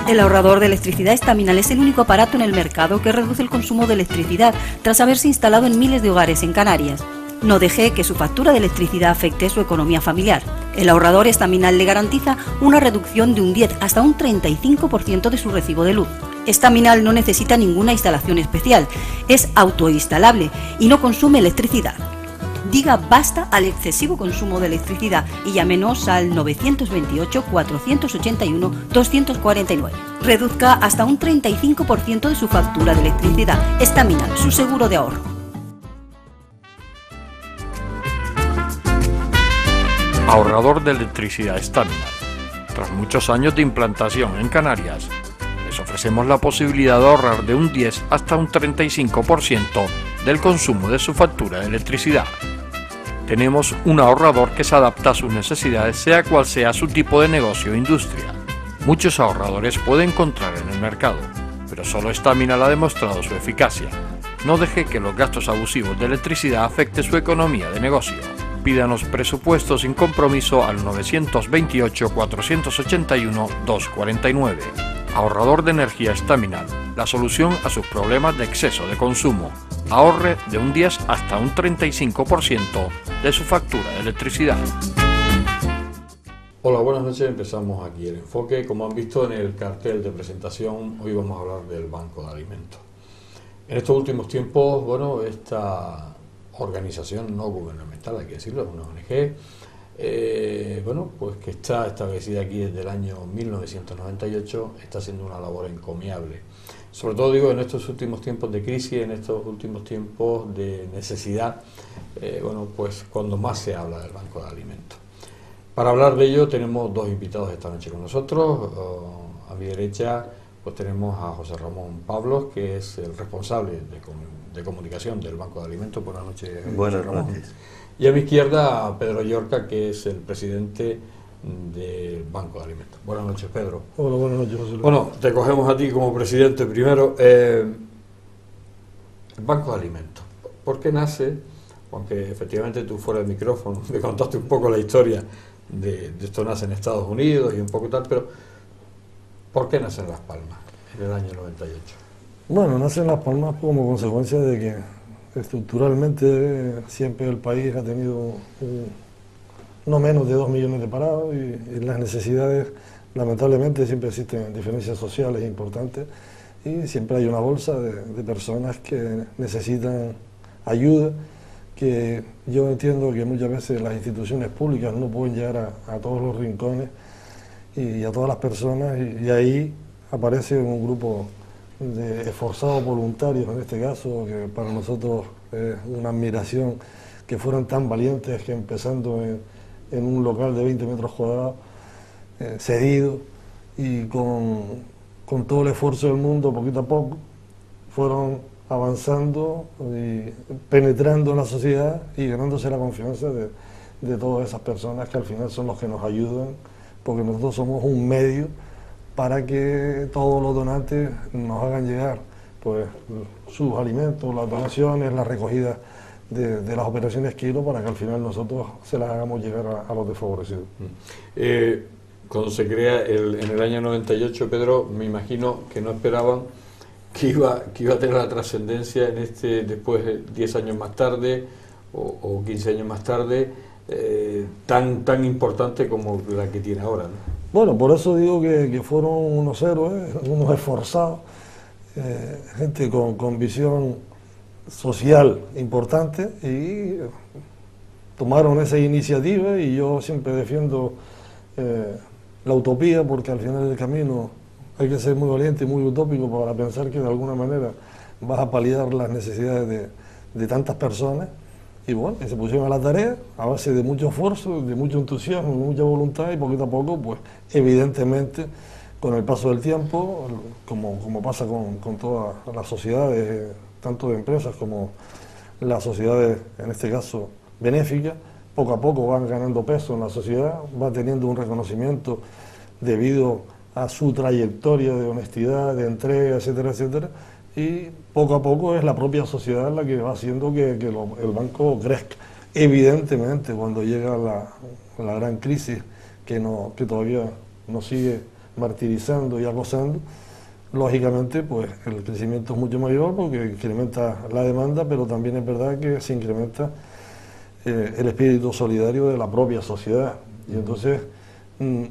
El ahorrador de electricidad Estaminal es el único aparato en el mercado que reduce el consumo de electricidad tras haberse instalado en miles de hogares en Canarias. No deje que su factura de electricidad afecte su economía familiar. El ahorrador Estaminal le garantiza una reducción de un 10 hasta un 35% de su recibo de luz. Estaminal no necesita ninguna instalación especial, es autoinstalable y no consume electricidad. Diga basta al excesivo consumo de electricidad y llámenos al 928-481-249. Reduzca hasta un 35% de su factura de electricidad. Estaminal, su seguro de ahorro. Ahorrador de electricidad Estaminal. Tras muchos años de implantación en Canarias, les ofrecemos la posibilidad de ahorrar de un 10 hasta un 35% del consumo de su factura de electricidad. Tenemos un ahorrador que se adapta a sus necesidades, sea cual sea su tipo de negocio o industria. Muchos ahorradores puede encontrar en el mercado, pero solo Estaminal ha demostrado su eficacia. No deje que los gastos abusivos de electricidad afecten su economía de negocio. Pídanos presupuesto sin compromiso al 928-481-249. Ahorrador de energía Estaminal, la solución a sus problemas de exceso de consumo. Ahorre de un 10 hasta un 35% de su factura de electricidad. Hola, buenas noches. Empezamos aquí el enfoque. Como han visto en el cartel de presentación, hoy vamos a hablar del Banco de Alimentos. En estos últimos tiempos, bueno, esta organización no gubernamental, hay que decirlo, es una ONG, bueno, pues que está establecida aquí desde el año 1998, está haciendo una labor encomiable. Sobre todo, digo, en estos últimos tiempos de crisis, en estos últimos tiempos de necesidad, bueno, pues cuando más se habla del Banco de Alimentos. Para hablar de ello tenemos dos invitados esta noche con nosotros. A mi derecha pues tenemos a José Ramón Pablos, que es el responsable de comunicación del Banco de Alimentos. Buenas noches. Buenas noches. Y a mi izquierda a Pedro Llorca, que es el presidente del Banco de Alimentos. Buenas noches, Pedro. Hola, buenas noches, José Luis. Bueno, te cogemos a ti como presidente primero. El Banco de Alimentos, ¿por qué nace? Aunque efectivamente tú fuera del micrófono me contaste un poco la historia de esto, nace en Estados Unidos y un poco tal, pero ¿por qué nace en Las Palmas en el año 98? Bueno, nace en Las Palmas como consecuencia de que estructuralmente siempre el país ha tenido no menos de 2 millones de parados y las necesidades, lamentablemente, siempre existen diferencias sociales importantes y siempre hay una bolsa de personas que necesitan ayuda, que yo entiendo que muchas veces las instituciones públicas no pueden llegar a todos los rincones y a todas las personas, y ahí aparece un grupo de esforzados voluntarios, en este caso, que para nosotros es una admiración que fueran tan valientes, que empezando en un local de 20 metros cuadrados, cedido y con todo el esfuerzo del mundo, poquito a poco, fueron avanzando y penetrando en la sociedad y ganándose la confianza de todas esas personas que al final son los que nos ayudan, porque nosotros somos un medio para que todos los donantes nos hagan llegar pues sus alimentos, las donaciones, la recogida de las operaciones Kilo, para que al final nosotros se las hagamos llegar a los desfavorecidos. cuando se crea en el año 98, Pedro, me imagino que no esperaban que iba a tener la trascendencia en después 10 años más tarde o 15 años más tarde, tan importante como la que tiene ahora, ¿no? Bueno, por eso digo que fueron unos héroes, unos esforzados, gente con visión social importante, y tomaron esa iniciativa, y yo siempre defiendo la utopía, porque al final del camino hay que ser muy valiente y muy utópico para pensar que de alguna manera vas a paliar las necesidades de tantas personas. Y bueno, se pusieron a la tarea a base de mucho esfuerzo, de mucho entusiasmo, de mucha voluntad, y poquito a poco, pues evidentemente, con el paso del tiempo, como pasa con todas las sociedades, tanto de empresas como las sociedades, en este caso benéficas, poco a poco van ganando peso en la sociedad, va teniendo un reconocimiento debido a su trayectoria de honestidad, de entrega, etcétera, etcétera. Y poco a poco es la propia sociedad la que va haciendo que el banco crezca. Evidentemente, cuando llega la gran crisis que todavía nos sigue martirizando y acosando, lógicamente pues el crecimiento es mucho mayor porque incrementa la demanda, pero también es verdad que se incrementa el espíritu solidario de la propia sociedad. Y entonces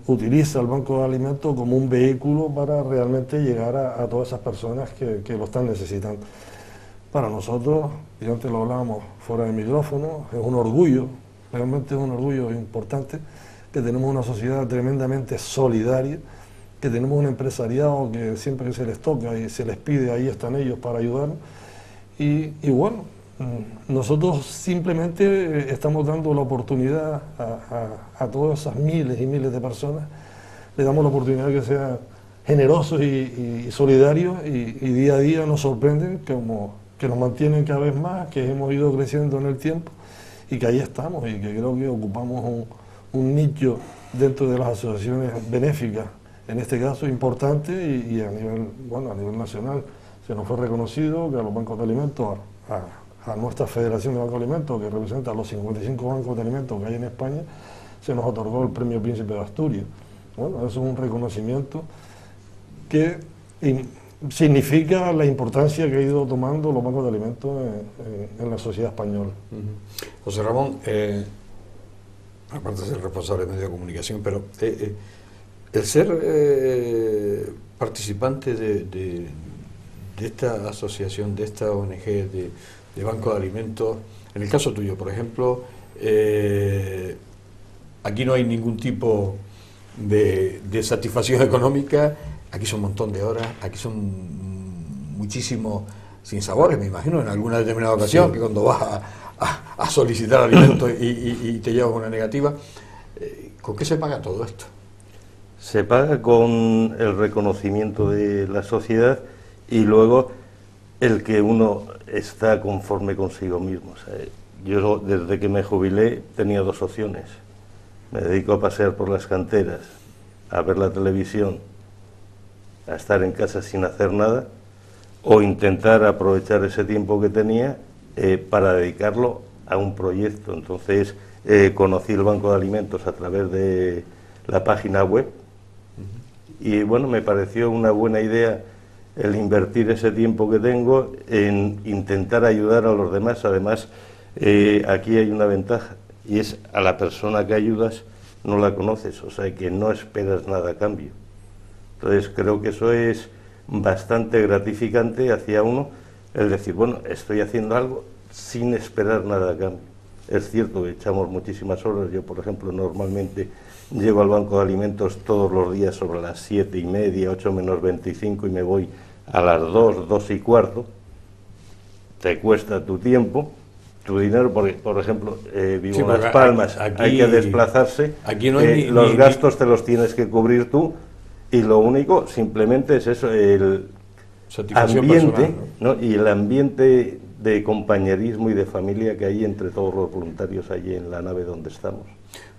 utiliza el Banco de Alimentos como un vehículo para realmente llegar a todas esas personas que lo están necesitando. Para nosotros, y antes lo hablábamos fuera de micrófono, es un orgullo, realmente es un orgullo importante, que tenemos una sociedad tremendamente solidaria, que tenemos un empresariado que siempre que se les toca y se les pide, ahí están ellos para ayudarnos. Y bueno, nosotros simplemente estamos dando la oportunidad a todas esas miles y miles de personas, le damos la oportunidad de que sean generosos y solidarios, y día a día nos sorprenden que nos mantienen cada vez más, que hemos ido creciendo en el tiempo y que ahí estamos, y que creo que ocupamos un nicho dentro de las asociaciones benéficas, en este caso importante, y a nivel nacional se nos fue reconocido que a los bancos de alimentos, a nuestra Federación de Bancos de Alimentos, que representa a los 55 bancos de alimentos que hay en España, se nos otorgó el Premio Príncipe de Asturias. Bueno, eso es un reconocimiento que significa la importancia que ha ido tomando los bancos de alimentos en la sociedad española. José Ramón, aparte de ser responsable de medios de comunicación, pero el ser participante de esta asociación, de esta ONG, de Banco de Alimentos, en el caso tuyo, por ejemplo, aquí no hay ningún tipo de satisfacción económica, aquí son un montón de horas, aquí son muchísimos sinsabores, me imagino, en alguna determinada ocasión, sí, que cuando vas a solicitar alimentos y te llevas una negativa. ¿Con qué se paga todo esto? Se paga con el reconocimiento de la sociedad y luego el que uno está conforme consigo mismo. O sea, yo desde que me jubilé tenía dos opciones: me dedico a pasear por las canteras, a ver la televisión, a estar en casa sin hacer nada, o intentar aprovechar ese tiempo que tenía para dedicarlo a un proyecto. Entonces conocí el Banco de Alimentos a través de la página web y bueno, me pareció una buena idea el invertir ese tiempo que tengo en intentar ayudar a los demás. Además, aquí hay una ventaja, y es a la persona que ayudas no la conoces, o sea que no esperas nada a cambio. Entonces creo que eso es bastante gratificante hacia uno, el decir, bueno, estoy haciendo algo sin esperar nada a cambio. Es cierto que echamos muchísimas horas. Yo, por ejemplo, normalmente llego al Banco de Alimentos todos los días sobre las 7:30, 8 menos 25, y me voy a las 2, 2:15. Te cuesta tu tiempo, tu dinero, porque, por ejemplo, vivo en Las Palmas, aquí hay que desplazarse, aquí no hay los gastos te los tienes que cubrir tú, y lo único simplemente es eso, el ambiente personal, ¿no? Y el ambiente de compañerismo y de familia que hay entre todos los voluntarios allí en la nave donde estamos.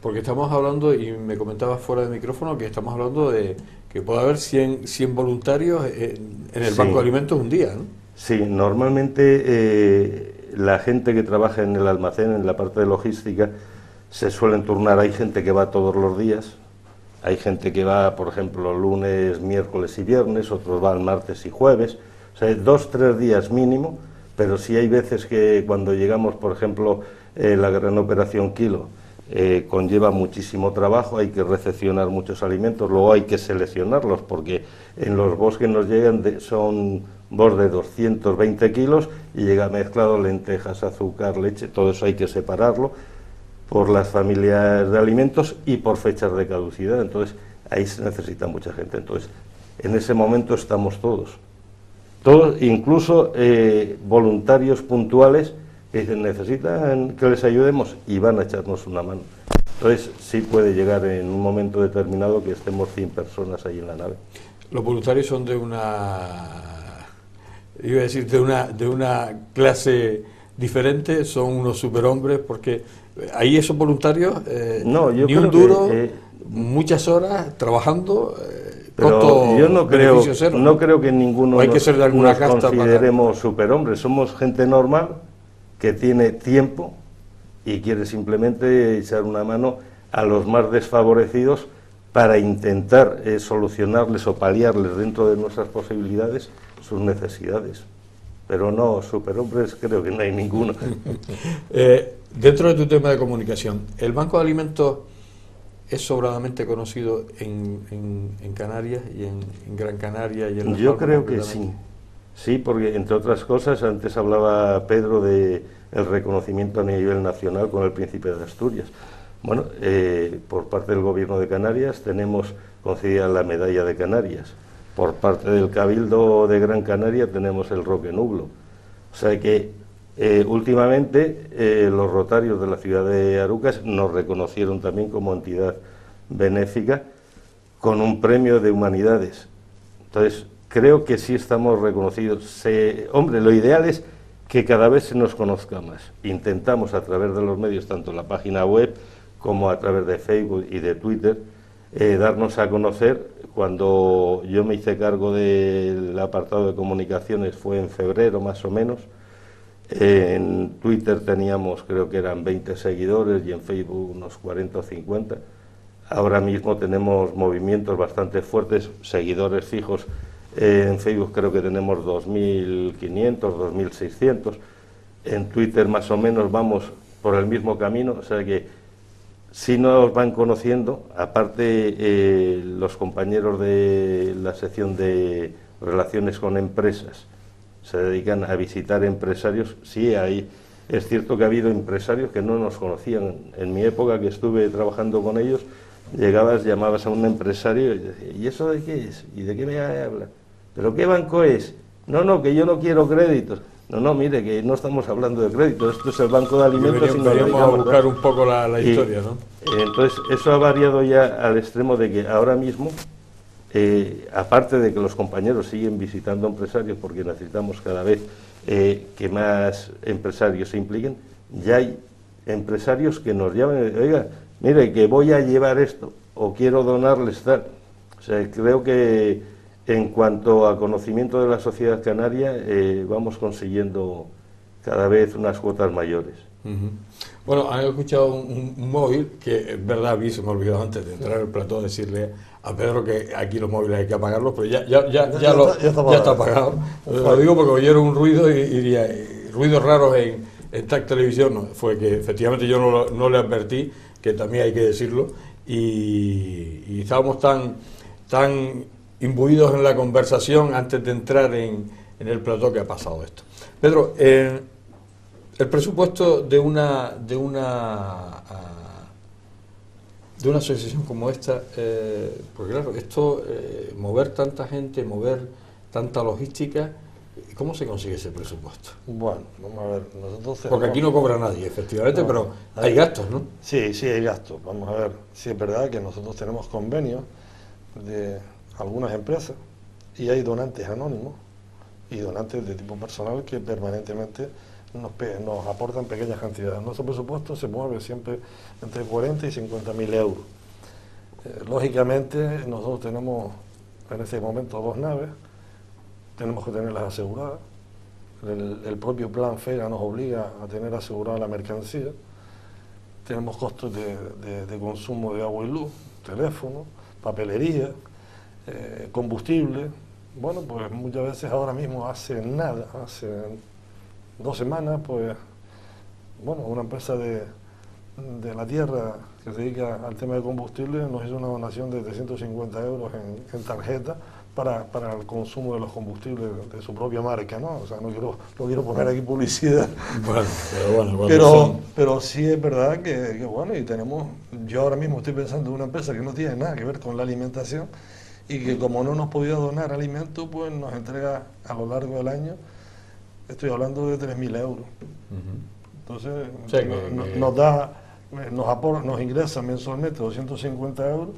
Porque estamos hablando, y me comentabas fuera de micrófono, que estamos hablando de que puede haber 100 voluntarios en el Banco de Alimentos un día, ¿no? Sí, normalmente la gente que trabaja en el almacén, en la parte de logística, se suelen turnar. Hay gente que va todos los días Hay gente que va, por ejemplo, lunes, miércoles y viernes, otros van martes y jueves, o sea, 2-3 días mínimo, pero sí hay veces que cuando llegamos, por ejemplo, la gran operación Kilo, conlleva muchísimo trabajo, hay que recepcionar muchos alimentos, luego hay que seleccionarlos, porque en los bosques nos llegan, son bos de 220 kilos y llega mezclado lentejas, azúcar, leche, todo eso hay que separarlo por las familias de alimentos y por fechas de caducidad, entonces ahí se necesita mucha gente, entonces en ese momento estamos todos, incluso voluntarios puntuales que dicen necesitan que les ayudemos y van a echarnos una mano. Entonces sí puede llegar en un momento determinado que estemos 100 personas ahí en la nave. Los voluntarios son de una clase diferente, son unos superhombres, porque ahí esos voluntarios, no, yo ni creo un duro, que, muchas horas trabajando, pero yo no creo, cero, no creo que ninguno hay que ser de alguna nos casta consideremos superhombres, somos gente normal que tiene tiempo y quiere simplemente echar una mano a los más desfavorecidos para intentar solucionarles o paliarles dentro de nuestras posibilidades sus necesidades. Pero no, superhombres creo que no hay ninguno. Dentro de tu tema de comunicación, ¿el Banco de Alimentos es sobradamente conocido en Canarias y en Gran Canaria? Y en Las Yo Palmas, creo que sí. Sí, porque entre otras cosas, antes hablaba Pedro de el reconocimiento a nivel nacional con el Príncipe de Asturias. Bueno, por parte del Gobierno de Canarias tenemos concedida la Medalla de Canarias. Por parte del Cabildo de Gran Canaria tenemos el Roque Nublo. O sea que últimamente los Rotarios de la ciudad de Arucas nos reconocieron también como entidad benéfica con un premio de humanidades. Entonces, creo que sí estamos reconocidos. Hombre, lo ideal es que cada vez se nos conozca más. Intentamos a través de los medios, tanto la página web como a través de Facebook y de Twitter, darnos a conocer. Cuando yo me hice cargo del apartado de comunicaciones fue en febrero más o menos. En Twitter teníamos, creo que eran 20 seguidores y en Facebook unos 40 o 50. Ahora mismo tenemos movimientos bastante fuertes, seguidores fijos. En Facebook creo que tenemos 2.500, 2.600. En Twitter más o menos vamos por el mismo camino, o sea que sí nos van conociendo. Aparte, los compañeros de la sección de relaciones con empresas se dedican a visitar empresarios. Sí, es cierto que ha habido empresarios que no nos conocían. En mi época que estuve trabajando con ellos, llamabas a un empresario y decías, ¿y eso de qué es? ¿Y de qué me habla? ¿Pero qué banco es? No, que yo no quiero créditos. No, mire, que no estamos hablando de créditos, esto es el Banco de Alimentos. Y veníamos a buscar un poco la historia, ¿no? Entonces, eso ha variado ya al extremo de que ahora mismo, aparte de que los compañeros siguen visitando empresarios, porque necesitamos cada vez que más empresarios se impliquen, ya hay empresarios que nos llaman y dicen, oiga, mire, que voy a llevar esto, o quiero donarles tal. O sea, creo que en cuanto a conocimiento de la sociedad canaria, vamos consiguiendo cada vez unas cuotas mayores. Bueno, han escuchado un móvil, que es verdad, a mí se me olvidó antes de entrar al plató decirle a Pedro que aquí los móviles hay que apagarlos, pero ya está apagado. Lo digo porque oyeron un ruido y ruidos raros en TAC Televisión, no, fue que efectivamente yo no le advertí, que también hay que decirlo, y estábamos tan imbuidos en la conversación antes de entrar en el plató que ha pasado esto. Pedro, el presupuesto de una asociación como esta, porque claro, esto, mover tanta gente, mover tanta logística, ¿cómo se consigue ese presupuesto? Bueno, vamos a ver, nosotros... Porque aquí no cobra nadie, efectivamente, no, pero hay gastos, ¿no? Sí, hay gastos. Vamos a ver, sí es verdad que nosotros tenemos convenios de algunas empresas y hay donantes anónimos y donantes de tipo personal que permanentemente nos aportan pequeñas cantidades. Nuestro presupuesto se mueve siempre entre 40 y 50.000 euros. Lógicamente nosotros tenemos en este momento 2 naves, tenemos que tenerlas aseguradas. El propio plan FEGA nos obliga a tener asegurada la mercancía. Tenemos costos de consumo de agua y luz, teléfono, papelería, combustible. Bueno, pues muchas veces ahora mismo hace 2 semanas, pues, bueno, una empresa de la tierra que se dedica al tema de combustible nos hizo una donación de 350 euros en tarjeta para el consumo de los combustibles de su propia marca, ¿no? O sea, no quiero poner aquí publicidad. Pero sí es verdad que bueno, y yo ahora mismo estoy pensando en una empresa que no tiene nada que ver con la alimentación y que como no nos podía donar alimentos, pues nos entrega a lo largo del año, estoy hablando de 3.000 euros. Entonces, nos ingresa mensualmente 250 euros.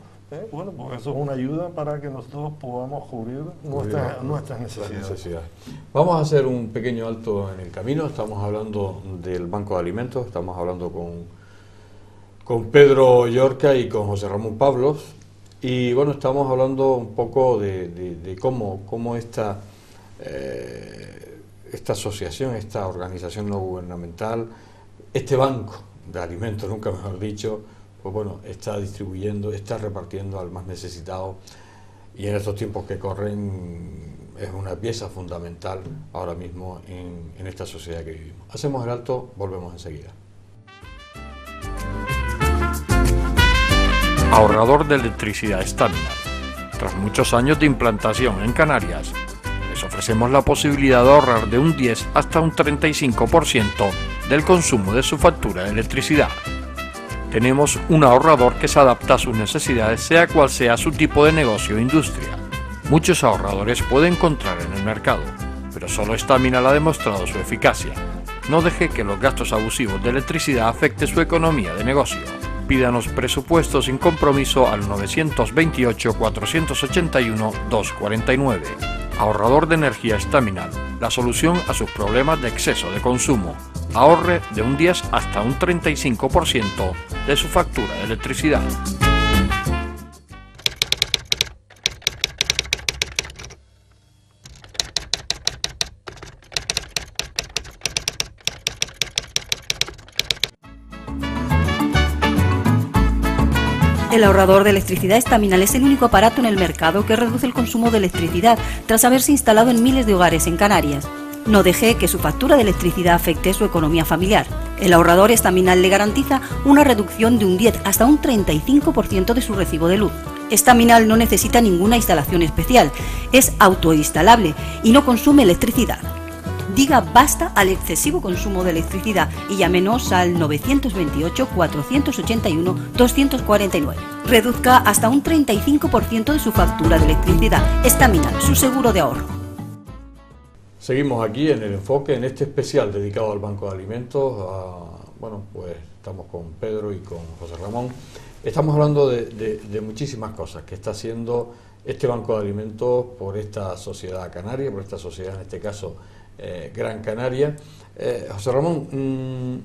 Bueno, pues eso es una ayuda para que nosotros podamos cubrir nuestras necesidades. Vamos a hacer un pequeño alto en el camino. Estamos hablando del Banco de Alimentos, estamos hablando con Pedro Llorca y con José Ramón Pablos, y bueno, estamos hablando un poco de cómo esta asociación, esta organización no gubernamental, este banco de alimentos, nunca mejor dicho, pues bueno, está distribuyendo, está repartiendo al más necesitado, y en estos tiempos que corren es una pieza fundamental ahora mismo en esta sociedad que vivimos. Hacemos el alto, volvemos enseguida. Ahorrador de electricidad Staminal. Tras muchos años de implantación en Canarias, les ofrecemos la posibilidad de ahorrar de un 10 hasta un 35% del consumo de su factura de electricidad. Tenemos un ahorrador que se adapta a sus necesidades, sea cual sea su tipo de negocio o industria. Muchos ahorradores puede encontrar en el mercado, pero solo Staminal ha demostrado su eficacia. No deje que los gastos abusivos de electricidad afecten su economía de negocio. Pídanos presupuesto sin compromiso al 921-481-249. Ahorrador de energía Staminal, la solución a sus problemas de exceso de consumo. Ahorre de un 10 hasta un 35% de su factura de electricidad. El ahorrador de electricidad Staminal es el único aparato en el mercado que reduce el consumo de electricidad tras haberse instalado en miles de hogares en Canarias. No deje que su factura de electricidad afecte su economía familiar. El ahorrador Staminal le garantiza una reducción de un 10 hasta un 35% de su recibo de luz. Staminal no necesita ninguna instalación especial, es autoinstalable y no consume electricidad. Diga basta al excesivo consumo de electricidad y llámenos al 928-481-249. Reduzca hasta un 35% de su factura de electricidad. Staminal, su seguro de ahorro. Seguimos aquí en el enfoque, en este especial dedicado al Banco de Alimentos. Bueno, pues estamos con Pedro y con José Ramón. Estamos hablando de muchísimas cosas que está haciendo este Banco de Alimentos por esta sociedad canaria, por esta sociedad, en este caso, Gran Canaria. José Ramón,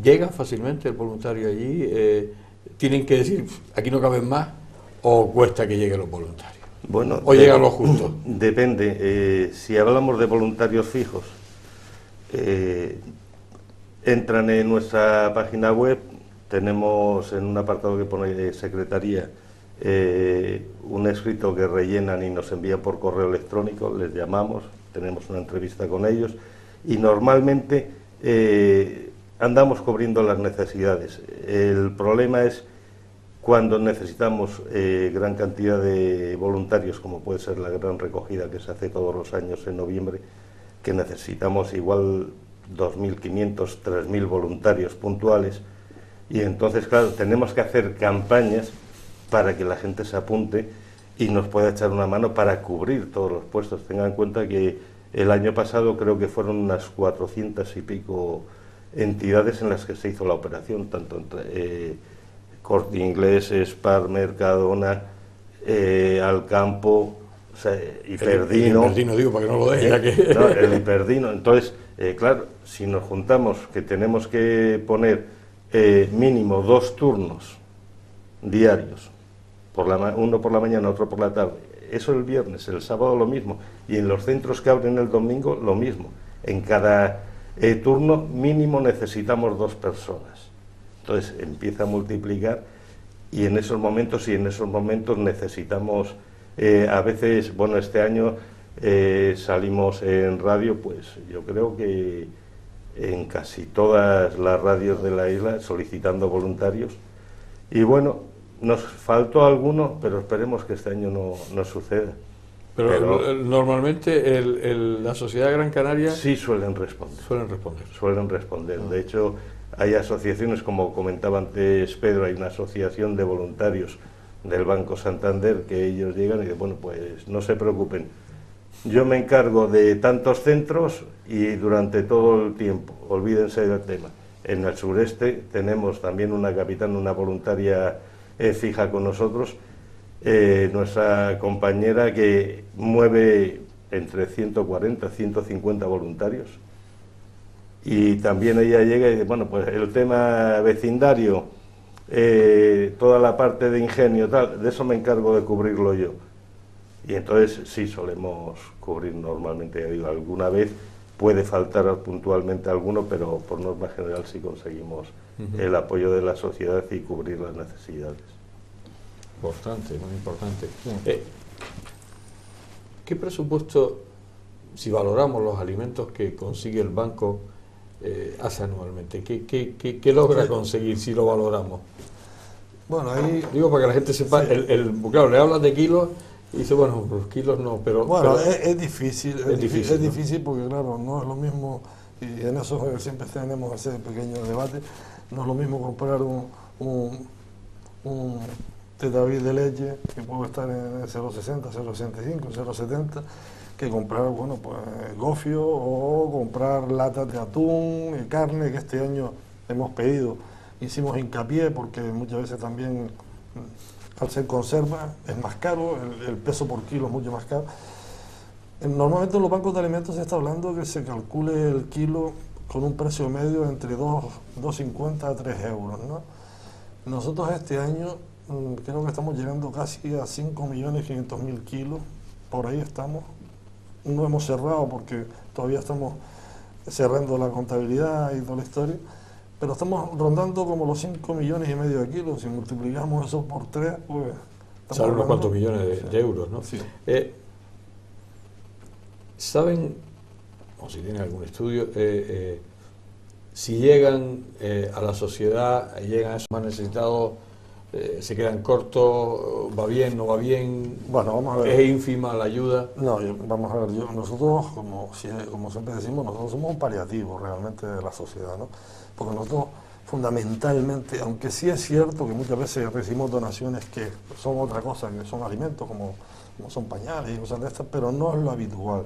¿llega fácilmente el voluntario allí? ¿Tienen que decir, aquí no caben más, o cuesta que lleguen los voluntarios? Bueno, ¿o llegan los justos? Depende. Si hablamos de voluntarios fijos, entran en nuestra página web, tenemos en un apartado que pone secretaría un escrito que rellenan y nos envían por correo electrónico, les llamamos, tenemos una entrevista con ellos y normalmente andamos cubriendo las necesidades. El problema es cuando necesitamos gran cantidad de voluntarios, como puede ser la gran recogida que se hace todos los años en noviembre, que necesitamos igual 2.500, 3.000 voluntarios puntuales, y entonces, claro, tenemos que hacer campañas para que la gente se apunte y nos pueda echar una mano para cubrir todos los puestos. Tengan en cuenta que el año pasado creo que fueron unas 400 y pico entidades en las que se hizo la operación, tanto entre Corte Inglés, Spar, Mercadona, Alcampo, o sea, Hiperdino. El Hiperdino, digo, para que no lo deje. No, el Hiperdino. Entonces, claro, si nos juntamos que tenemos que poner mínimo 2 turnos diarios, uno por la mañana, otro por la tarde, eso el viernes, el sábado lo mismo, y en los centros que abren el domingo lo mismo. En cada turno mínimo necesitamos 2 personas. Entonces empieza a multiplicar y en esos momentos necesitamos, a veces, bueno, este año salimos en radio, pues yo creo que en casi todas las radios de la isla solicitando voluntarios, y bueno, nos faltó alguno, pero esperemos que este año no suceda. Pero normalmente la Sociedad Gran Canaria... Sí suelen responder. Suelen responder. De hecho, hay asociaciones, como comentaba antes Pedro, hay una asociación de voluntarios del Banco Santander que ellos llegan y dicen, bueno, pues no se preocupen. Yo me encargo de tantos centros y durante todo el tiempo, olvídense del tema. En el sureste tenemos también una capitana, una voluntaria fija con nosotros, nuestra compañera que mueve entre 140 y 150 voluntarios. Y también ella llega y dice, bueno, pues el tema vecindario, toda la parte de ingenio, tal, de eso me encargo de cubrirlo yo. Y entonces sí solemos cubrir normalmente, digo, alguna vez puede faltar puntualmente alguno, pero por norma general sí conseguimos el apoyo de la sociedad y cubrir las necesidades. Importante, muy importante. ¿Qué presupuesto, si valoramos los alimentos que consigue el banco, hace anualmente? ¿Qué logra conseguir si lo valoramos? Bueno, ahí... Digo para que la gente sepa, sí. Claro, le hablas de kilos y dice, bueno, los kilos no, pero... Bueno, pero es difícil, es difícil porque claro, no es lo mismo, y en eso siempre tenemos ese pequeño debate, no es lo mismo comprar un tetaví de leche que puede estar en 0,60, 0,65, 0,70, que comprar, bueno, pues gofio o comprar latas de atún, carne, que este año hemos pedido. Hicimos hincapié porque muchas veces también, al ser conserva, es más caro, el peso por kilo es mucho más caro. Normalmente en los bancos de alimentos se está hablando que se calcule el kilo con un precio medio entre 2,50 a 3 euros, ¿no? Nosotros este año creo que estamos llegando casi a 5.500.000 kilos, por ahí estamos. No hemos cerrado porque todavía estamos cerrando la contabilidad y toda la historia, pero estamos rondando como los 5,5 millones de kilos. Si multiplicamos eso por 3, pues... Salen unos cuantos millones de euros, ¿no? Sí. ¿Saben, o si tienen algún estudio, si llegan a la sociedad, llegan a esos más necesitados, se quedan cortos, va bien, no va bien? Bueno, vamos a ver. ¿Es ínfima la ayuda? No, vamos a ver, nosotros, como siempre decimos, nosotros somos un paliativo realmente de la sociedad, ¿no? Porque nosotros fundamentalmente, aunque sí es cierto que muchas veces recibimos donaciones que son otra cosa, que son alimentos, como son pañales y cosas de estas, pero no es lo habitual.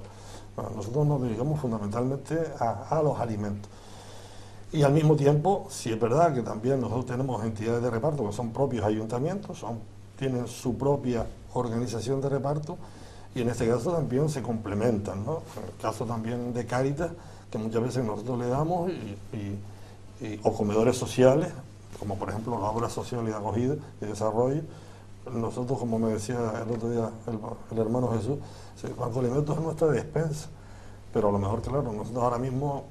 Bueno, nosotros nos dedicamos fundamentalmente a los alimentos. Y al mismo tiempo, sí es verdad que también nosotros tenemos entidades de reparto que son propios ayuntamientos, tienen su propia organización de reparto, y en este caso también se complementan, ¿no? En el caso también de Cáritas, que muchas veces nosotros le damos, o comedores sociales, como por ejemplo la obra social y de acogida y desarrollo. Nosotros, como me decía el otro día el hermano Jesús, el Banco de Alimentos es nuestra despensa, pero a lo mejor, claro, nosotros ahora mismo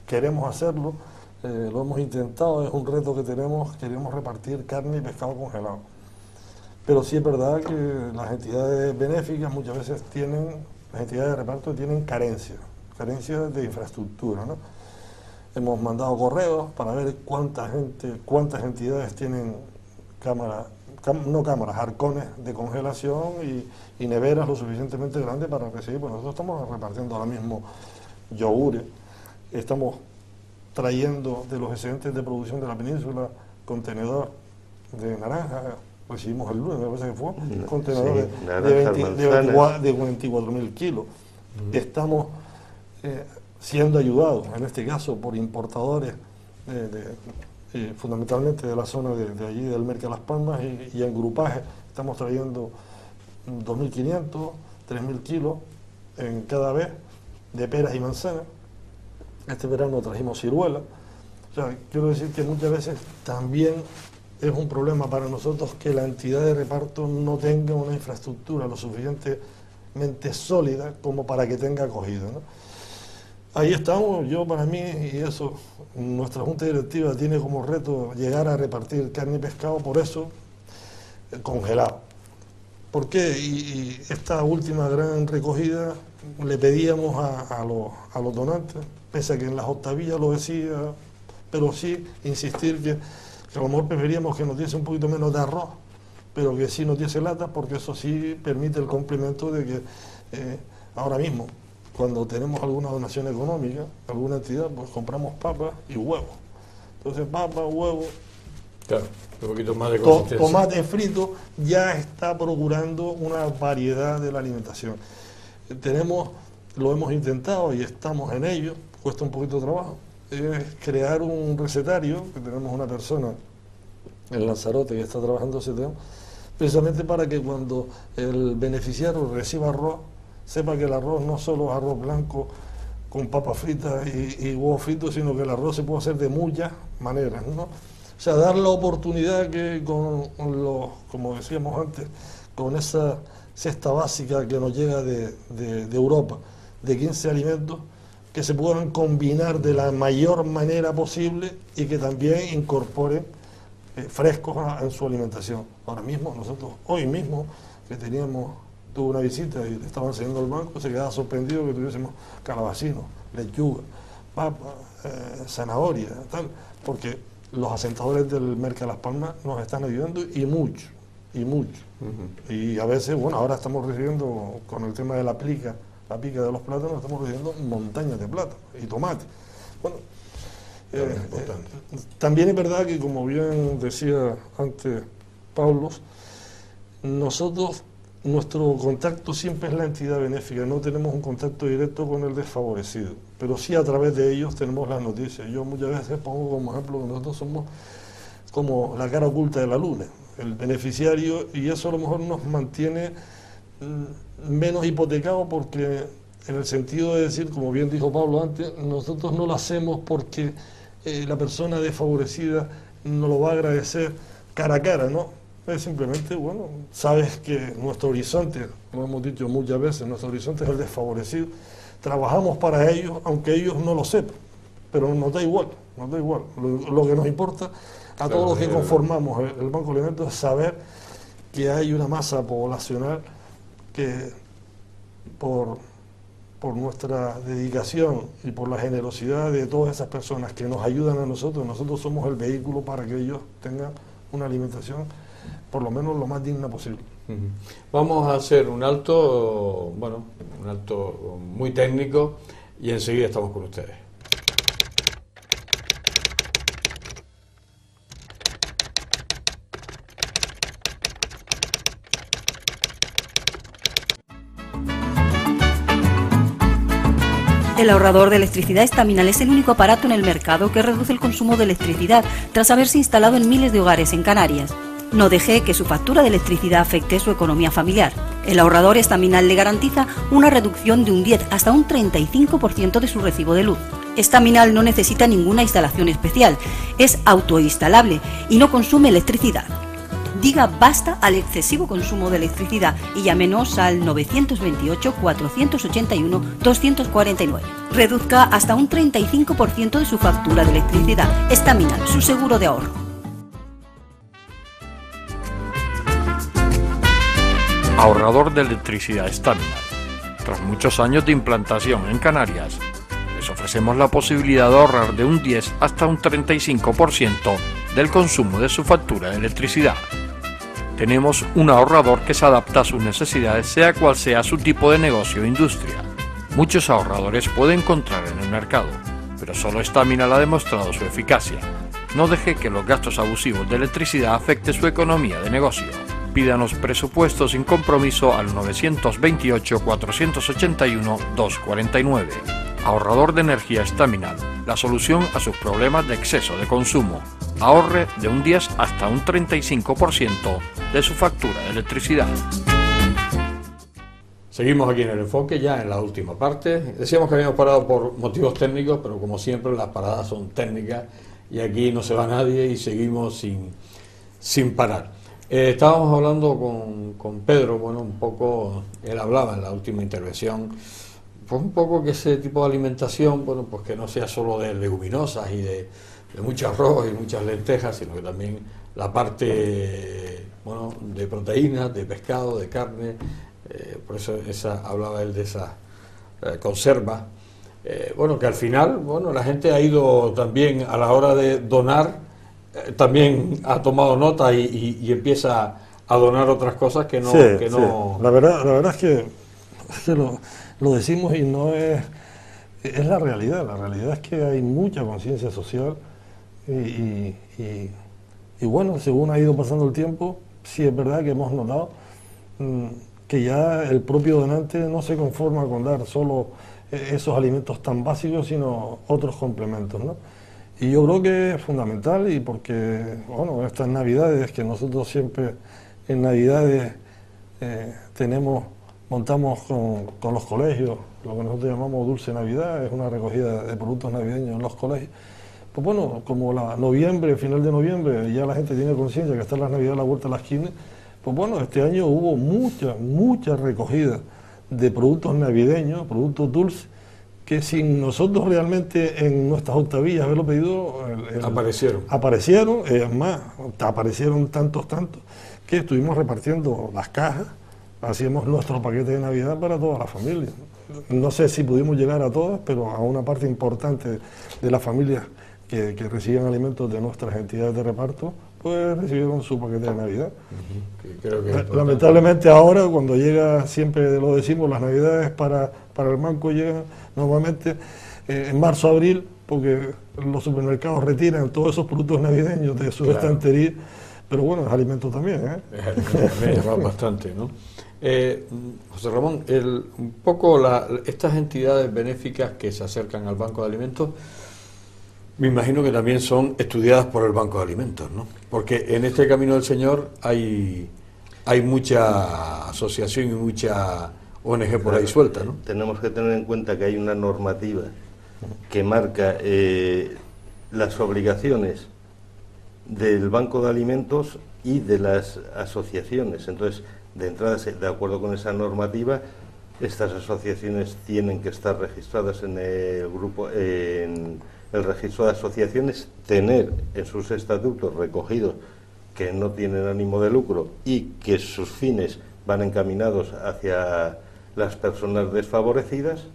queremos hacerlo, lo hemos intentado, es un reto que tenemos, queremos repartir carne y pescado congelado. Pero sí es verdad que las entidades benéficas muchas veces las entidades de reparto tienen carencias de infraestructura, ¿no? Hemos mandado correos para ver cuántas entidades tienen arcones de congelación y neveras lo suficientemente grandes para recibir. Pues nosotros estamos repartiendo ahora mismo yogures, estamos trayendo de los excedentes de producción de la península contenedor de naranja, recibimos el lunes, me parece que fue, contenedor de 24.000 kilos. Estamos siendo ayudados, en este caso, por importadores, fundamentalmente de la zona de allí, del Merca Las Palmas, y en grupaje estamos trayendo 2.500, 3.000 kilos en cada vez de peras y manzanas. Este verano trajimos ciruelas. O sea, quiero decir que muchas veces también es un problema para nosotros que la entidad de reparto no tenga una infraestructura lo suficientemente sólida como para que tenga acogida, ¿no? Ahí estamos, yo para mí, y eso, nuestra Junta Directiva tiene como reto llegar a repartir carne y pescado, por eso congelado. ¿Por qué? Y esta última gran recogida le pedíamos a los donantes, pese a que en las octavillas lo decía, pero sí insistir que a lo mejor preferíamos que nos diese un poquito menos de arroz, pero que sí nos diese lata, porque eso sí permite el complemento de que ahora mismo, cuando tenemos alguna donación económica, alguna entidad, pues compramos papas y huevos. Entonces papas, huevos, claro, un poquito más de consistencia. Tomate frito ya está procurando una variedad de la alimentación. Lo hemos intentado y estamos en ello, cuesta un poquito de trabajo, es crear un recetario, que tenemos una persona en Lanzarote que está trabajando ese tema, precisamente para que cuando el beneficiario reciba arroz, sepa que el arroz no solo es arroz blanco con papas fritas y huevos fritos, sino que el arroz se puede hacer de muchas maneras, ¿no? O sea, dar la oportunidad que como decíamos antes, con esa cesta básica que nos llega de Europa, de 15 alimentos, que se puedan combinar de la mayor manera posible y que también incorporen frescos en su alimentación. Ahora mismo, nosotros, hoy mismo, que tuve una visita y le estaban enseñando al banco, se quedaba sorprendido que tuviésemos calabacino, lechuga, papa, zanahoria, tal, porque los asentadores del Mercado de Las Palmas nos están ayudando y mucho. Y a veces, bueno, ahora estamos recibiendo, con el tema de la pica de los plátanos, estamos recibiendo montañas de plátanos y tomate. Bueno, también es verdad que, como bien decía antes Pablo, nuestro contacto siempre es la entidad benéfica, no tenemos un contacto directo con el desfavorecido, pero sí a través de ellos tenemos las noticias. Yo muchas veces pongo como ejemplo que nosotros somos como la cara oculta de la luna, el beneficiario, y eso a lo mejor nos mantiene menos hipotecados, porque en el sentido de decir, como bien dijo Pablo antes, nosotros no lo hacemos porque la persona desfavorecida nos lo va a agradecer cara a cara, ¿no? Es simplemente, bueno, sabes que nuestro horizonte, como hemos dicho muchas veces, nuestro horizonte es el desfavorecido, trabajamos para ellos, aunque ellos no lo sepan, pero nos da igual, lo que nos importa a todos los que conformamos el Banco de Alimentos es saber que hay una masa poblacional que por nuestra dedicación y por la generosidad de todas esas personas que nos ayudan a nosotros somos el vehículo para que ellos tengan una alimentación por lo menos lo más digna posible. Vamos a hacer un alto, un alto muy técnico, y enseguida estamos con ustedes. El ahorrador de electricidad Estaminal es el único aparato en el mercado que reduce el consumo de electricidad tras haberse instalado en miles de hogares en Canarias. No deje que su factura de electricidad afecte su economía familiar. El ahorrador Estaminal le garantiza una reducción de un 10 hasta un 35% de su recibo de luz. Estaminal no necesita ninguna instalación especial, es autoinstalable y no consume electricidad. Diga basta al excesivo consumo de electricidad y llámenos al 928-481-249. Reduzca hasta un 35% de su factura de electricidad. Estaminal, su seguro de ahorro. Ahorrador de electricidad Estaminal. Tras muchos años de implantación en Canarias, les ofrecemos la posibilidad de ahorrar de un 10 hasta un 35% del consumo de su factura de electricidad. Tenemos un ahorrador que se adapta a sus necesidades, sea cual sea su tipo de negocio o industria. Muchos ahorradores puede encontrar en el mercado, pero solo Estaminal ha demostrado su eficacia. No deje que los gastos abusivos de electricidad afecten su economía de negocio. Pídanos presupuesto sin compromiso al 928-481-249. Ahorrador de energía Estaminal, la solución a sus problemas de exceso de consumo. Ahorre de un 10 hasta un 35% de su factura de electricidad. Seguimos aquí en el enfoque, ya en la última parte. Decíamos que habíamos parado por motivos técnicos, pero como siempre las paradas son técnicas y aquí no se va nadie y seguimos sin parar. Estábamos hablando con Pedro, un poco, él hablaba en la última intervención, pues un poco que ese tipo de alimentación, pues que no sea solo de leguminosas y de mucho arroz y muchas lentejas, sino que también la parte bueno, de proteínas, de pescado, de carne, por eso hablaba él de esa conserva. Bueno, que al final, bueno, la gente ha ido también a la hora de donar, también ha tomado nota y empieza a donar otras cosas que no... Sí, que sí. no... La verdad es que lo decimos y no es la realidad. La realidad es que hay mucha conciencia social y bueno, según ha ido pasando el tiempo, sí es verdad que hemos notado que ya el propio donante no se conforma con dar solo esos alimentos tan básicos, sino otros complementos, ¿no? Y yo creo que es fundamental, y porque, bueno, estas Navidades, que nosotros siempre en Navidades montamos con los colegios, lo que nosotros llamamos Dulce Navidad, es una recogida de productos navideños en los colegios. Pues bueno, como final de noviembre, ya la gente tiene conciencia que está la Navidad a la vuelta de la esquina, pues bueno, este año hubo mucha recogida de productos navideños, productos dulces, que sin nosotros realmente en nuestras octavillas haberlo pedido... Aparecieron, más, aparecieron tantos, que estuvimos repartiendo las cajas, hacíamos nuestro paquete de Navidad para toda la familia. No sé si pudimos llegar a todas, pero a una parte importante de las familias que reciben alimentos de nuestras entidades de reparto, pues recibieron su paquete de Navidad. Creo que lamentablemente ahora, cuando llega, siempre lo decimos, las Navidades para el banco llegan normalmente en marzo, abril, porque los supermercados retiran todos esos productos navideños de su estantería, pero bueno, es alimento también, ¿eh? Es alimento también, va bastante, ¿no? José Ramón, un poco estas entidades benéficas que se acercan al Banco de Alimentos, me imagino que también son estudiadas por el Banco de Alimentos, ¿no? Porque en este Camino del Señor hay mucha asociación y mucha ONG por ahí suelta, ¿no? Tenemos que tener en cuenta que hay una normativa que marca las obligaciones del Banco de Alimentos y de las asociaciones. Entonces, de entrada, de acuerdo con esa normativa, estas asociaciones tienen que estar registradas en el grupo, en el registro de asociaciones, tener en sus estatutos recogidos que no tienen ánimo de lucro y que sus fines van encaminados hacia las personas desfavorecidas.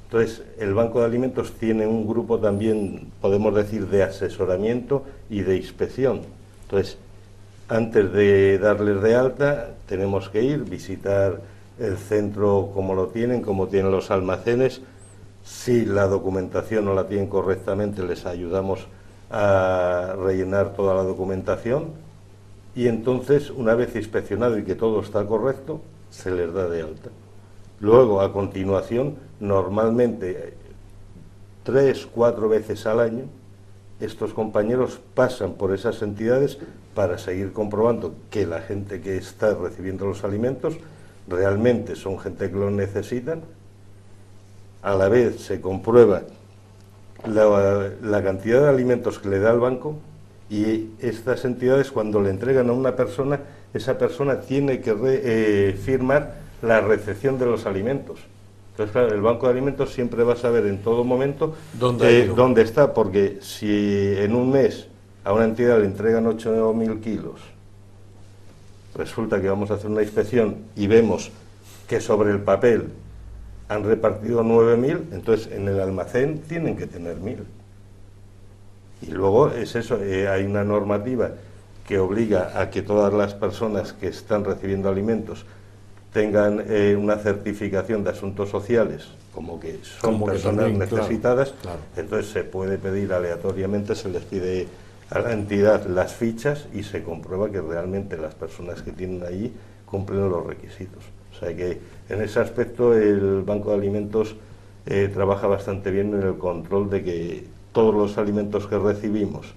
Entonces, el Banco de Alimentos tiene un grupo también, podemos decir, de asesoramiento y de inspección. Entonces, antes de darles de alta, tenemos que ir, visitar el centro como tienen los almacenes. Si la documentación no la tienen correctamente, les ayudamos a rellenar toda la documentación y entonces, una vez inspeccionado y que todo está correcto, se les da de alta. Luego, a continuación, normalmente 3-4 veces al año, estos compañeros pasan por esas entidades para seguir comprobando que la gente que está recibiendo los alimentos realmente son gente que lo necesitan. A la vez se comprueba la cantidad de alimentos que le da el banco, y estas entidades, cuando le entregan a una persona, esa persona tiene que firmar la recepción de los alimentos. Entonces, claro, el Banco de Alimentos siempre va a saber en todo momento dónde está, porque si en un mes a una entidad le entregan 8.000 kilos, resulta que vamos a hacer una inspección y vemos que sobre el papel han repartido 9.000, entonces en el almacén tienen que tener 1.000. Y luego es eso, hay una normativa que obliga a que todas las personas que están recibiendo alimentos tengan una certificación de asuntos sociales, como que son personas también, necesitadas, claro. Entonces se puede pedir aleatoriamente, se les pide a la entidad las fichas y se comprueba que realmente las personas que tienen allí cumplen los requisitos. O sea que en ese aspecto el Banco de Alimentos trabaja bastante bien en el control de que todos los alimentos que recibimos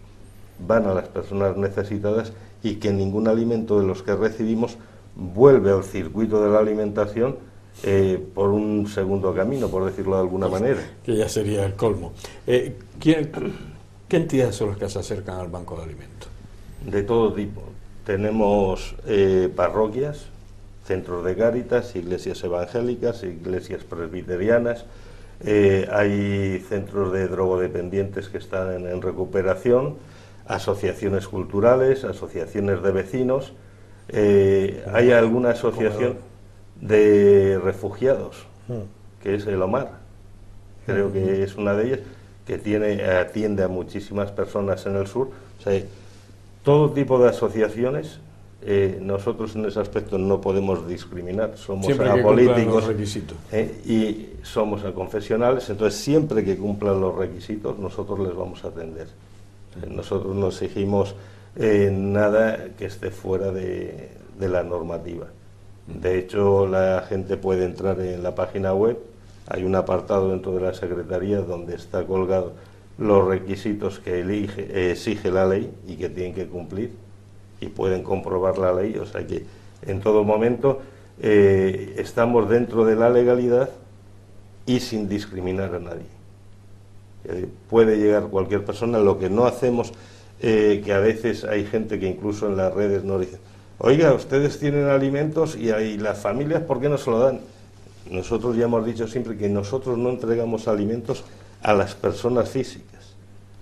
van a las personas necesitadas y que ningún alimento de los que recibimos vuelve al circuito de la alimentación por un segundo camino, por decirlo de alguna manera. Que ya sería el colmo. ¿Qué entidades son las que se acercan al Banco de Alimentos? De todo tipo. Tenemos parroquias, centros de Cáritas, iglesias evangélicas, iglesias presbiterianas, hay centros de drogodependientes que están en recuperación, asociaciones culturales, asociaciones de vecinos. Hay alguna asociación de refugiados, que es el Omar, creo que es una de ellas, que atiende a muchísimas personas en el sur. O sea, todo tipo de asociaciones, nosotros en ese aspecto no podemos discriminar, somos apolíticos y somos aconfesionales, entonces siempre que cumplan los requisitos nosotros les vamos a atender. Nosotros no exigimos nada que esté fuera de la normativa. De hecho, la gente puede entrar en la página web, hay un apartado dentro de la Secretaría donde está colgado los requisitos que exige la ley y que tienen que cumplir, y pueden comprobar la ley. O sea que en todo momento estamos dentro de la legalidad y sin discriminar a nadie. Puede llegar cualquier persona. Lo que no hacemos, que a veces hay gente que incluso en las redes nos dice: oiga, ustedes tienen alimentos y las familias, ¿por qué no se lo dan? Nosotros ya hemos dicho siempre que nosotros no entregamos alimentos a las personas físicas.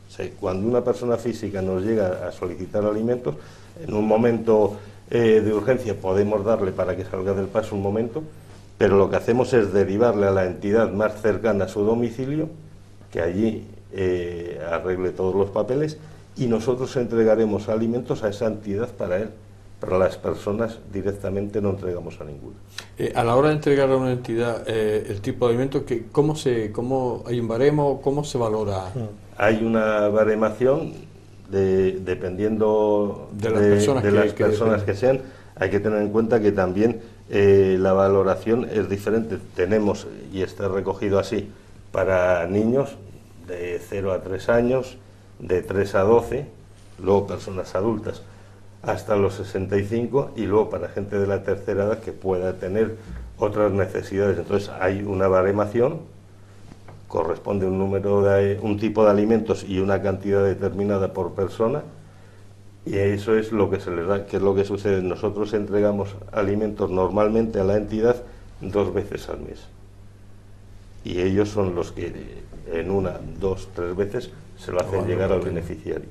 O sea, cuando una persona física nos llega a solicitar alimentos, en un momento de urgencia podemos darle para que salga del paso un momento, pero lo que hacemos es derivarle a la entidad más cercana a su domicilio, que allí arregle todos los papeles, y nosotros entregaremos alimentos a esa entidad para él. Pero a las personas directamente no entregamos a ninguna. A la hora de entregar a una entidad el tipo de alimentos, ¿cómo hay un baremo? ¿Cómo se valora? Hay una baremación dependiendo de las personas que sean. Hay que tener en cuenta que también la valoración es diferente. Tenemos, y está recogido así, para niños de 0 a 3 años, de 3 a 12, luego personas adultas hasta los 65, y luego para gente de la tercera edad que pueda tener otras necesidades. Entonces hay una baremación, corresponde un tipo de alimentos y una cantidad determinada por persona, y eso es lo que se les da. ¿Qué es lo que sucede? Nosotros entregamos alimentos normalmente a la entidad 2 veces al mes, y ellos son los que en 1, 2, 3 veces se lo hacen llegar al beneficiario.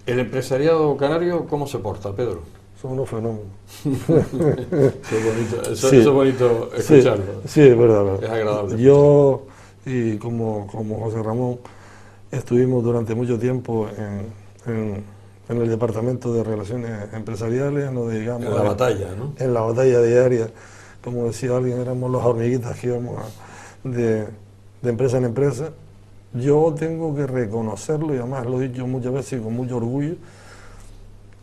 ¿El empresariado canario cómo se porta, Pedro? Son unos fenómenos. Eso es bonito escucharlo. Sí, es verdad. Es agradable. Yo, y como José Ramón, estuvimos durante mucho tiempo en el Departamento de Relaciones Empresariales, nos dedicamos en la batalla, ¿no? En la batalla diaria. Como decía alguien, éramos las hormiguitas que íbamos de empresa en empresa. Yo tengo que reconocerlo, y además lo he dicho muchas veces y con mucho orgullo,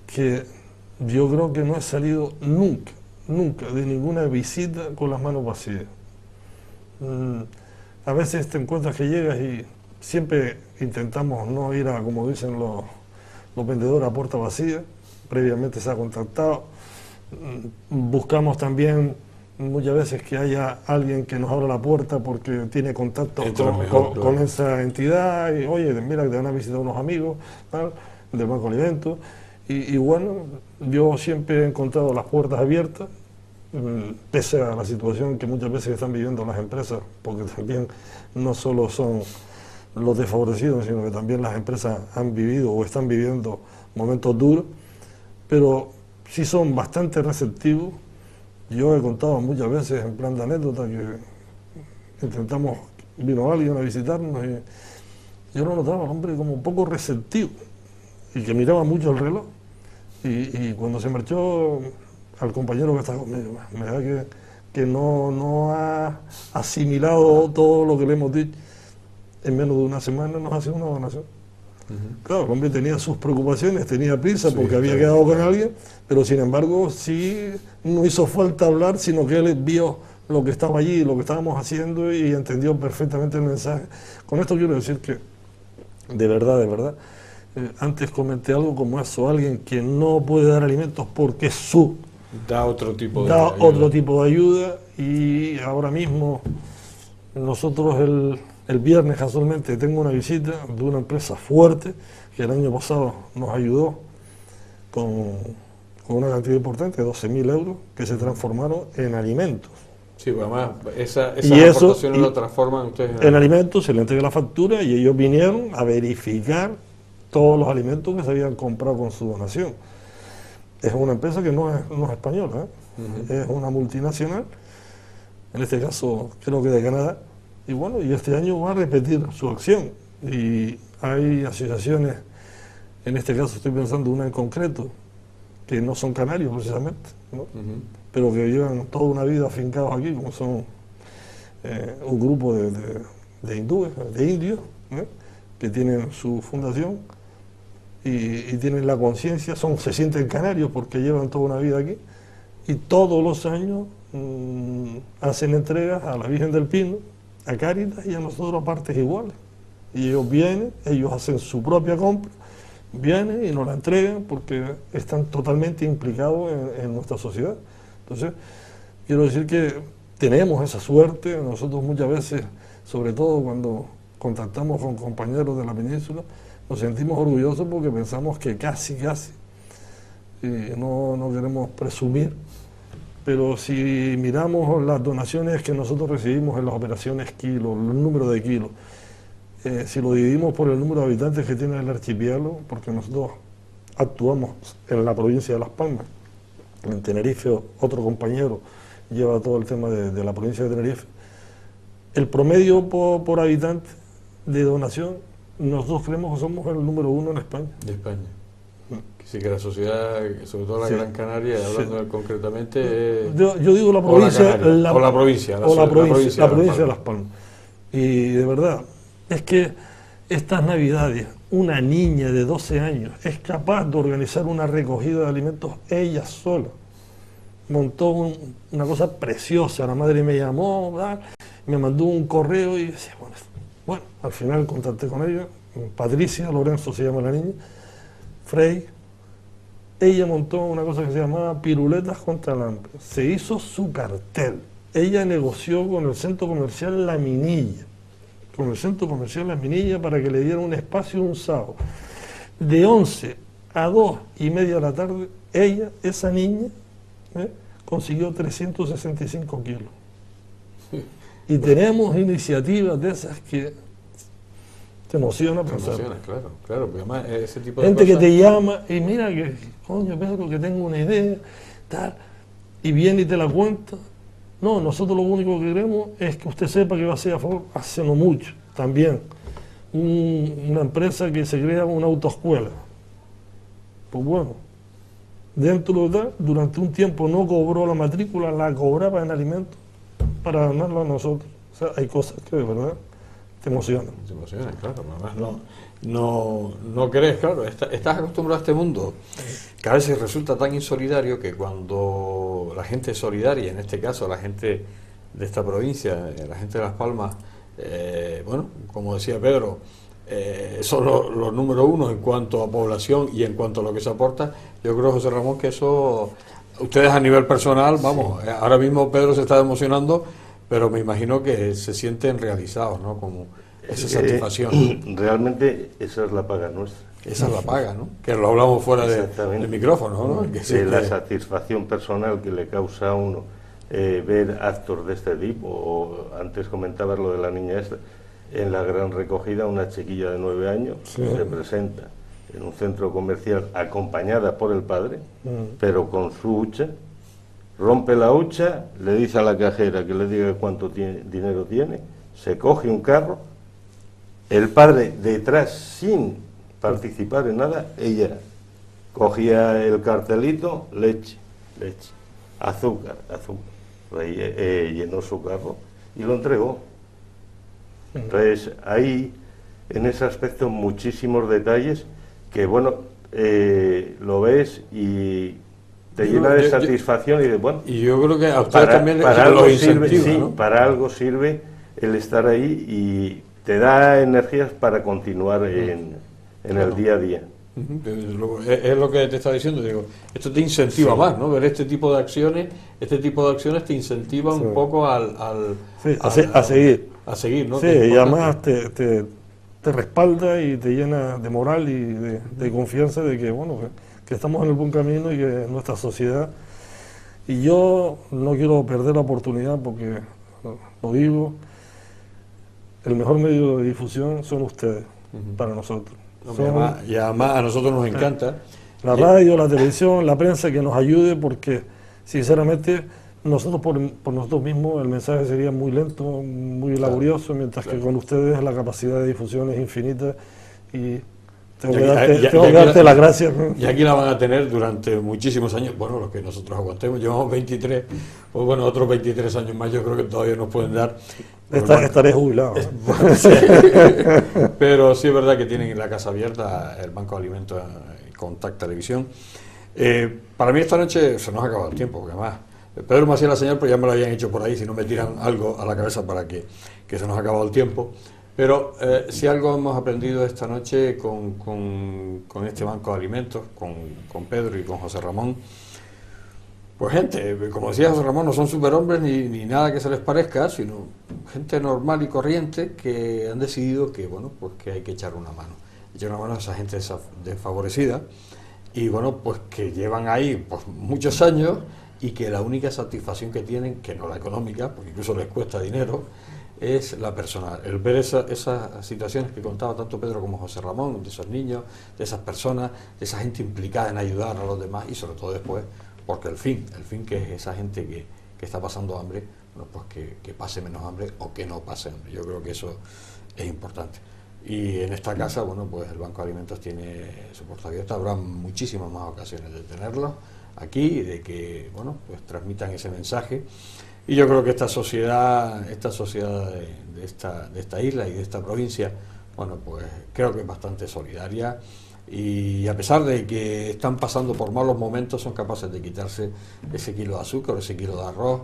que yo creo que no he salido nunca de ninguna visita con las manos vacías. A veces te encuentras que llegas y siempre intentamos no ir a, como dicen los vendedores, a puerta vacía. Previamente se ha contactado. Buscamos también muchas veces que haya alguien que nos abra la puerta porque tiene contacto con esa entidad, y oye, mira que te van a visitar unos amigos, tal, del Banco Alimentos, y bueno, yo siempre he encontrado las puertas abiertas, pese a la situación que muchas veces están viviendo las empresas, porque también no solo son los desfavorecidos, sino que también las empresas han vivido o están viviendo momentos duros, pero sí son bastante receptivos. Yo he contado muchas veces, en plan de anécdota, que vino alguien a visitarnos y yo lo notaba, hombre, como un poco receptivo, y que miraba mucho el reloj, y cuando se marchó al compañero que estaba conmigo, me da que no ha asimilado todo lo que le hemos dicho. En menos de una semana nos hace una donación. Claro, el hombre tenía sus preocupaciones, tenía prisa porque había quedado con alguien, pero sin embargo sí no hizo falta hablar, sino que él vio lo que estaba allí, lo que estábamos haciendo, y entendió perfectamente el mensaje. Con esto quiero decir que, de verdad, antes comenté algo como eso: alguien que no puede dar alimentos porque da otro tipo de ayuda, y ahora mismo nosotros el viernes casualmente tengo una visita de una empresa fuerte que el año pasado nos ayudó con una cantidad importante, 12.000 euros, que se transformaron en alimentos. Sí, pues además esas aportaciones lo transforman ustedes en alimentos. Se le entrega la factura y ellos vinieron a verificar todos los alimentos que se habían comprado con su donación. es una empresa que no es española, es una multinacional, en este caso creo que de Canadá, y bueno, y este año va a repetir su acción, y hay asociaciones, en este caso estoy pensando una en concreto, que no son canarios precisamente, ¿no? Pero que llevan toda una vida afincados aquí, como son un grupo de hindúes, de indios, ¿eh? Que tienen su fundación y tienen la conciencia, se sienten canarios porque llevan toda una vida aquí, y todos los años hacen entregas a la Virgen del Pino, a Cáritas y a nosotros a partes iguales. Y ellos vienen, ellos hacen su propia compra, vienen y nos la entregan porque están totalmente implicados en nuestra sociedad. Entonces, quiero decir que tenemos esa suerte. Nosotros muchas veces, sobre todo cuando contactamos con compañeros de la península, nos sentimos orgullosos porque pensamos que casi, no queremos presumir, pero si miramos las donaciones que nosotros recibimos en las operaciones kilos, el número de kilos, si lo dividimos por el número de habitantes que tiene el archipiélago, porque nosotros actuamos en la provincia de Las Palmas, en Tenerife otro compañero lleva todo el tema de la provincia de Tenerife, el promedio por habitante de donación, nosotros creemos que somos el número 1 en España. De España. Sí, que la sociedad, sobre todo la Gran Canaria, hablando concretamente... Yo digo la provincia... la provincia de Las Palmas. Y de verdad, es que estas Navidades, una niña de 12 años es capaz de organizar una recogida de alimentos ella sola. Montó una cosa preciosa, la madre me llamó, me mandó un correo y decía, bueno, al final contacté con ella, Patricia Lorenzo se llama la niña, Frey. Ella montó una cosa que se llamaba Piruletas contra el Hambre. Se hizo su cartel. Ella negoció con el centro comercial La Minilla, para que le diera un espacio un sábado. De 11 a 2:30 de la tarde, esa niña, consiguió 365 kilos. Y tenemos iniciativas de esas que te emociona pensar. Claro, porque además ese tipo de gente cosas... que te llama y mira que, coño, Pedro, que tengo una idea, tal, y viene y te la cuenta. No, nosotros lo único que queremos es que usted sepa que va a ser a favor, hace no mucho, también, una empresa que se crea una autoescuela. Pues bueno, dentro de durante un tiempo no cobró la matrícula, la cobraba en alimentos para ganarlo a nosotros. O sea, hay cosas que de verdad te emocionan. Te emocionan, claro. Además no crees, claro, estás acostumbrado a este mundo que a veces resulta tan insolidario que cuando la gente solidaria, en este caso la gente de esta provincia, la gente de Las Palmas, bueno, como decía Pedro, son los número 1 en cuanto a población y en cuanto a lo que se aporta. Yo creo, José Ramón, que eso, ustedes a nivel personal, vamos, ahora mismo Pedro se está emocionando, pero me imagino que se sienten realizados, ¿no? Como esa satisfacción. Realmente esa es la paga nuestra. Esa es la paga, ¿no? Que lo hablamos fuera del micrófono, ¿no? Que la satisfacción personal que le causa a uno ver actos de este tipo, o antes comentabas lo de la niña esta, en la gran recogida una chiquilla de 9 años se presenta en un centro comercial acompañada por el padre, pero con su hucha, rompe la hucha, le dice a la cajera que le diga cuánto dinero tiene, se coge un carro, el padre detrás sin participar en nada, ella cogía el cartelito, leche, azúcar, llenó su carro y lo entregó. Entonces hay en ese aspecto muchísimos detalles que, bueno, lo ves y te llena de satisfacción y de, bueno, y yo creo que a ustedes también para algo sirve, sí, ¿no? Para algo sirve el estar ahí y te da energías para continuar en el día a día. Es lo que te estaba diciendo, digo, esto te incentiva más, ¿no? Ver este tipo de acciones te incentiva un poco a seguir. A seguir, ¿no? Sí, y además te respalda y te llena de moral y de confianza de que, bueno, que estamos en el buen camino y que nuestra sociedad, y yo no quiero perder la oportunidad porque, lo digo, el mejor medio de difusión son ustedes, para nosotros. Y además a nosotros nos encanta La radio, la televisión, la prensa, que nos ayude, porque sinceramente nosotros por nosotros mismos el mensaje sería muy lento, muy laborioso, mientras que con ustedes la capacidad de difusión es infinita y tengo que darte las gracias. Y aquí la van a tener durante muchísimos años, bueno, los que nosotros aguantemos, llevamos 23, pues bueno, otros 23 años más yo creo que todavía nos pueden dar. Estaré jubilado. Sí. Pero sí es verdad que tienen la casa abierta, el Banco de Alimentos con TAC Televisión. Para mí esta noche se nos ha acabado el tiempo, porque además Pedro me hacía la señal, pero ya me lo habían hecho por ahí, si no me tiran algo a la cabeza para que se nos ha acabado el tiempo. Pero si algo hemos aprendido esta noche con este Banco de Alimentos, con Pedro y con José Ramón, pues gente, como decía José Ramón, no son superhombres ni nada que se les parezca, sino gente normal y corriente que han decidido que, bueno, pues que hay que echar una mano. Echar una mano a esa gente desfavorecida y, bueno, pues que llevan ahí pues muchos años y que la única satisfacción que tienen, que no la económica, porque incluso les cuesta dinero, es la personal. El ver esas situaciones que contaba tanto Pedro como José Ramón, de esos niños, de esas personas, de esa gente implicada en ayudar a los demás y sobre todo después, porque el fin que es esa gente que está pasando hambre, bueno, pues que pase menos hambre o que no pase hambre. Yo creo que eso es importante. Y en esta casa, bueno, pues el Banco de Alimentos tiene su puerta abierta, habrá muchísimas más ocasiones de tenerlos aquí y de que, bueno, pues transmitan ese mensaje. Y yo creo que esta sociedad de esta isla y de esta provincia, bueno, pues creo que es bastante solidaria y a pesar de que están pasando por malos momentos, son capaces de quitarse ese kilo de azúcar, ese kilo de arroz,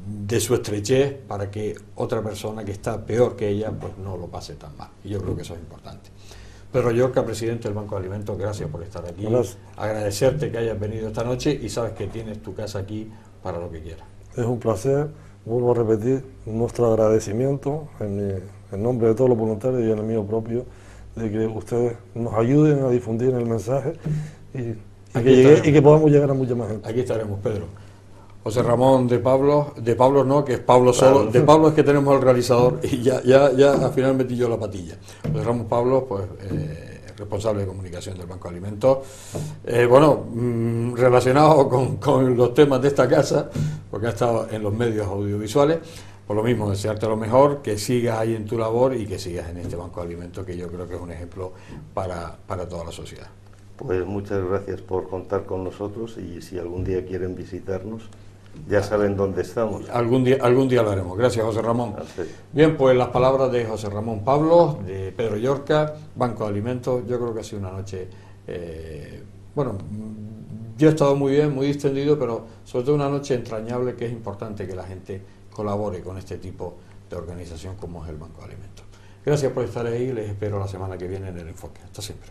de su estrechez para que otra persona que está peor que ella, pues no lo pase tan mal. Y yo creo que eso es importante. Pedro Llorca, presidente del Banco de Alimentos, gracias por estar aquí. Gracias. Agradecerte que hayas venido esta noche y sabes que tienes tu casa aquí para lo que quieras. Es un placer, vuelvo a repetir, nuestro agradecimiento en nombre de todos los voluntarios y en el mío propio, de que ustedes nos ayuden a difundir el mensaje y que podamos llegar a mucha más gente. Aquí estaremos, Pedro. José Ramón de Pablo no, que es Pablo solo, de Pablo es que tenemos al realizador y ya al final metí yo la patilla. José Ramón Pablo, pues responsable de comunicación del Banco de Alimentos, relacionado con los temas de esta casa, porque ha estado en los medios audiovisuales. Por lo mismo, desearte lo mejor, que sigas ahí en tu labor y que sigas en este Banco de Alimentos, que yo creo que es un ejemplo para toda la sociedad. Pues muchas gracias por contar con nosotros y si algún día quieren visitarnos, ya saben dónde estamos. Algún día lo haremos. Gracias, José Ramón. Bien, pues las palabras de José Ramón Pablo, de Pedro Llorca, Banco de Alimentos. Yo creo que ha sido una noche, yo he estado muy bien, muy distendido, pero sobre todo una noche entrañable, que es importante que la gente colabore con este tipo de organización como es el Banco de Alimentos. Gracias por estar ahí, les espero la semana que viene en El Enfoque. Hasta siempre.